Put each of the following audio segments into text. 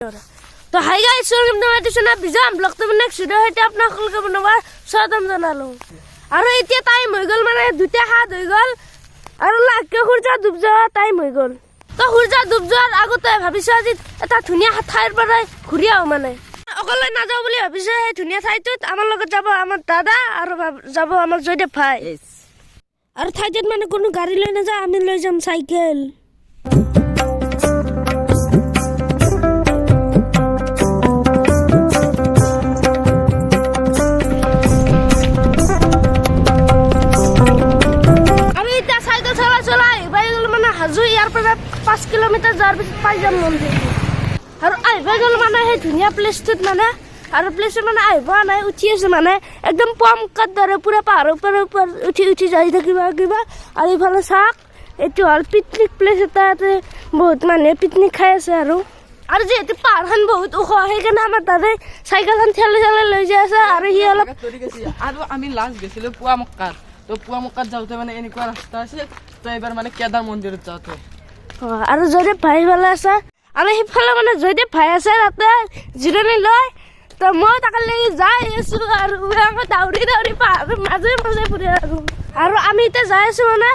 তো hi guys welcome to my channel Bijam blog তো next video হেতে আপোনালোকে বনাবা স্বাগতম জনালো আৰু এতিয়া টাইম হৈ গল মানে দুটা হাত হৈ গল আৰু লাকে সূৰ্য ডুব যোৱা টাইম হৈ গল তো সূৰ্য ডুব যোৱাৰ আগতে ভাবিছো আজি এটা ধুনীয়া ঠাইৰ পৰা ঘূৰি আহো মানে অকলে নাযাওঁ বুলি ভাবিছো এই ধুনীয়া ঠাইটোত আমাৰ লগত যাব আমাৰ দাদা আৰু যাব আমাৰ জয়দেৱ ভাই আৰু ঠাইটোত মানে কোনো গাড়ী লৈ নাযায় আমি লৈ যাম চাইকেল হাজু ইয়াৰ পৰা 5 কিলোমিটাৰ যোৱাৰ পিছত পাই যাম মন্দিৰ আৰু আহিব গ'ল মানে সেই ধুনীয়া প্লেচটোত মানে আৰু প্লেচত মানে আহিব নাই উঠি আছে মানে একদম পমকাত দৰে পুৰা পাহাৰৰ পৰা উঠি যাই থাকিবা কিবা আৰু ইফালে চাওক এইটো হ'ল পিকনিক প্লেচ এটা বহুত মানুহে পিকনিক খাই আছে আৰু যিহেতু পাহাৰখন বহুত ওখ সেইকাৰণে আমাৰ দাদাই চাইকেলখন ঠেলি লৈ যাই আছে আৰু সি অলপ আৰু আমি লাষ্ট গৈছিলো পুৱামক্কাত তো পুৱামক্কাত যাওঁতে মানে এনেকুৱা ৰাস্তা আছিল তো এবাৰ মানে কেদাৰ মন্দিৰত যাওঁতে আৰু জয়দেৱ ভাই ফালে আছে আৰু সিফালে মানে জয়দেৱ ভাই আছে তাতে জিৰণি লয় তো মই তাকে লাগি যাই আছো আৰু দাউৰি পাহাৰৰ মাজে ফুৰি আৰু আমি এতিয়া যাই আছো মানে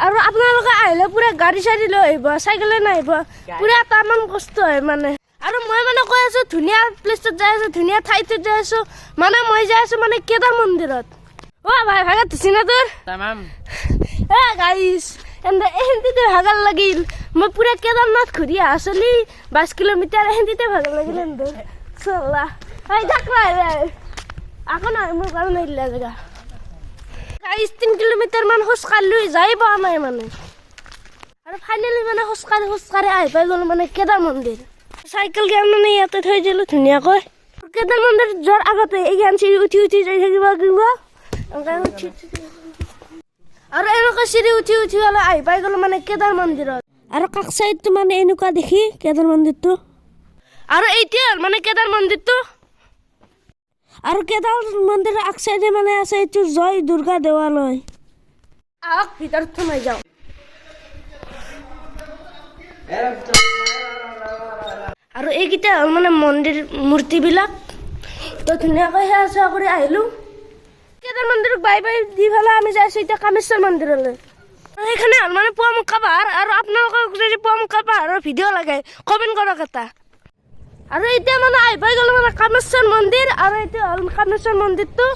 আৰু আপোনালোকে আহিলে পুৰা গাড়ী চাড়ী লৈ আহিব চাইকেলে নাহিব পুৰা টামান কষ্ট হয় মানে আৰু মই মানে কৈ আছো ধুনীয়া প্লেচটোত যাই আছো ধুনীয়া ঠাইটোত যাই আছো মানে মই যাই আছো মানে কেদাৰ মন্দিৰত ভাই ভাগাত দিছিনা তোৰ তামাম গাইছ এহেঁতিতে ভাগাৰ লাগিল মই পুৰা কেদাৰনাথ ঘূৰি আছলি 22 কিলোমিটাৰ এহেঁতিতে ভাগাৰ লাগিল চলা আকৌ নাই মোৰ কাৰণে দিলা জেগা গাইছ 3 কিলোমিটাৰ মান খোজ কাঢ়িলো যাই পোৱা নাই মানে আৰু ফাইনেলি মানে খোজ কাঢ়ি আহি পাই গ'লো মানে কেদাৰ মন্দিৰ চাইকেল জ্ঞান মানে ইয়াতে থৈ দিলোঁ ধুনীয়াকৈ কেদাৰ মন্দিৰ যোৱাৰ আগতে এই জ্ঞান চিৰি উঠি যাই থাকিবা কিবা আৰু এনেকুৱা চিৰি উঠি হলে আহি পাই গ'লো মানে কেদাৰ মন্দিৰত আৰু কাষ চাইডটো মানে এনেকুৱা দেখি কেদাৰ মন্দিৰটো আৰু এতিয়া মানে কেদাৰ মন্দিৰটো আৰু কেদাৰ মন্দিৰৰ আগ চাইডে মানে আছে এইটো জয় দুৰ্গা দেৱালয় আহক ভিতৰত সোমাই যাওঁ আৰু এইকেইটা হ'ল মানে মন্দিৰ মূৰ্তিবিলাক তো ধুনীয়াকৈ সেৱা চেৱা কৰি আহিলোঁ কেদাৰ মন্দিৰক বাই দি পেলাই আমি যাইছোঁ এতিয়া কামেশ্বৰ মন্দিৰলৈ সেইখানে হ'ল মানে পুৱামক্কা পাহাৰ আৰু আপোনালোকক যদি পুৱামক্কা পাহাৰৰ ভিডিঅ' লাগে কমেণ্ট কৰক এটা আৰু এতিয়া মানে আহি পাই গ'লো মানে কামেশ্বৰ মন্দিৰ আৰু এইটো হ'ল কামেশ্বৰ মন্দিৰটো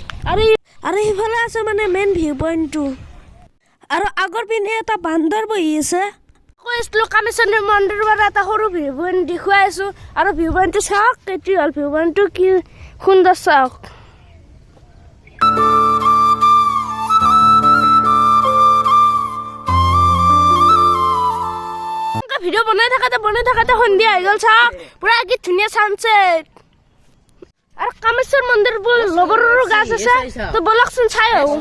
আৰু সিফালে আছে মানে মেইন ভিউ পইণ্টটো আৰু আগৰ পিনে এটা বান্দৰ বহি আছে কৈ আছিলোঁ কামেশ্বৰ মন্দিৰৰ পৰা এটা সৰু ভিউ পইণ্ট দেখুৱাই আছোঁ আৰু ভিউ পইণ্টটো চাওক এইটো হ'ল ভিউ পইণ্টটো কি সুন্দৰ চাওক ভিডিঅ' বনাই থাকোঁতে সন্ধিয়া হৈ গ'ল চাওক পুৰা কি ধুনীয়া ছানছেট আৰু কামেশ্বৰ মন্দিৰ বোলে লবৰৰ গাছ আছে তো বলকচোন চাই আহোঁ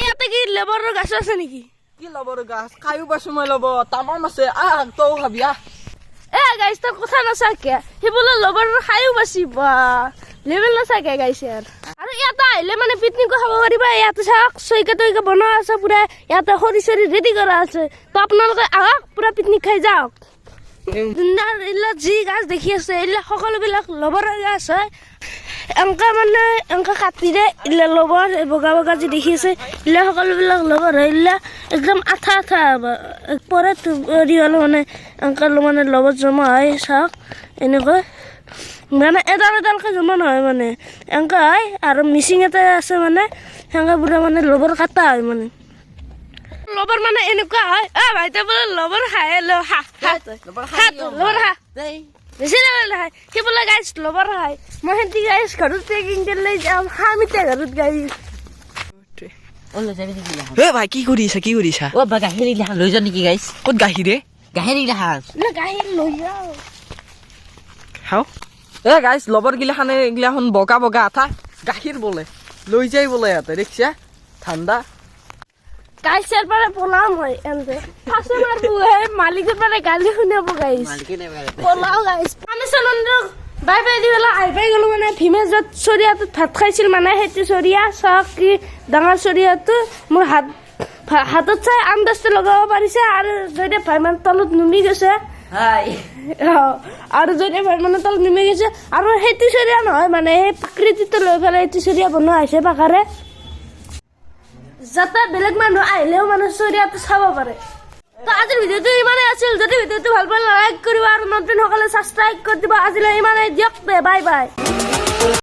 ইয়াতে কি লবৰৰ গাছ আছে নেকি কি লবৰ গাছ খায়ো পাইছো মই ল'ব তামাম আছে তও খাবি গাইছ তোৰ কথা নাচাকে সি বোলে লবৰৰ খায়ো পাইছি বা লেভেল নাচাকে গাইছে আৰু ইয়াতে আহিলে মানে পিকনিকো খাব পাৰিবা ইয়াতে চাওক চৈকা তৈকা বনোৱা আছে পুৰা ইয়াতে খৰি চৰি ৰেডি কৰা আছে তো আপোনালোকে আহক পুৰা পিকনিক খাই যাওক এইবিলাক যি গাছ দেখি আছে এইবিলাক সকলোবিলাক লবৰৰ গাছ হয় এনেকৈ কাটিৰে এইবিলাক লবৰ বগা বগা যি দেখি আছে এইবিলাক সকলোবিলাক লবৰ হয় এইবিলাক একদম আঠা পৰে হ'লে মানে এনেকৈ মানে লবৰ জমা হয় চাওক এনেকৈ মানে এডালকৈ জমা নহয় মানে এনেকৈ হয় আৰু মিচিং এটা আছে মানে সেনেকৈ পুৰা মানে লবৰ কাটা হয় মানে লবৰ মানে এনেকুৱা হয় ভাইটা বোলে লবৰ খায় লবৰ খা বেছি খায় সি বোলে গাইছ লবৰ খায় মই সেনেকৈ গাইছ ঘৰত ট্ৰেকিং লৈ যাম খাম এতিয়া ঘৰত গাইছ ভাই কি কৰিছা গাখীৰ লৈ যাওঁ নেকি গাইছ ক'ত গাখীৰে গাখীৰ গাখীৰ লৈ যাওঁ খাওঁ গাইছ লবৰ গিলাখানে এইগিলাখন বগা বগা আঠা গাখীৰ বোলে লৈ যাই বোলে ইয়াতে দেখিছা ঠাণ্ডা গাইছৰ পৰা পলাও মই এনে ফাঁচে মাৰিব মালিকৰ পৰা গালি শুনাব গাইছ পলাও গাইছ কামেশ্বৰ মন্দিৰক বাই দি পেলাই আহি পাই গ'লো মানে ভীমে য'ত চৰিয়াটোত ভাত খাইছিল মানে সেইটো চৰিয়া চাওক কি ডাঙৰ চৰিয়াটো মোৰ হাতত চাই আন্দাজটো লগাব পাৰিছে আৰু জয়দেৱ ভাই মানে তলত নুমি গৈছে হাই আৰু যদি মানে তল নিমি গৈছে আৰু সেই টিচৰীয়া নহয় মানে সেই প্ৰাকৃতিটো লৈ পেলাই টিচৰীয়া বনোৱা হৈছে পাকাৰে যাতে বেলেগ মানুহ আহিলেও মানে চৰিয়াটো চাব পাৰে তো আজিৰ ভিডিঅ'টো ইমানেই আছিল যদি ভিডিঅ'টো ভাল পালে লাইক কৰিব আৰু নতুন সকলে ছাবস্ক্ৰাইব কৰি দিব আজিলৈ ইমানেই দিয়ক বাই বাই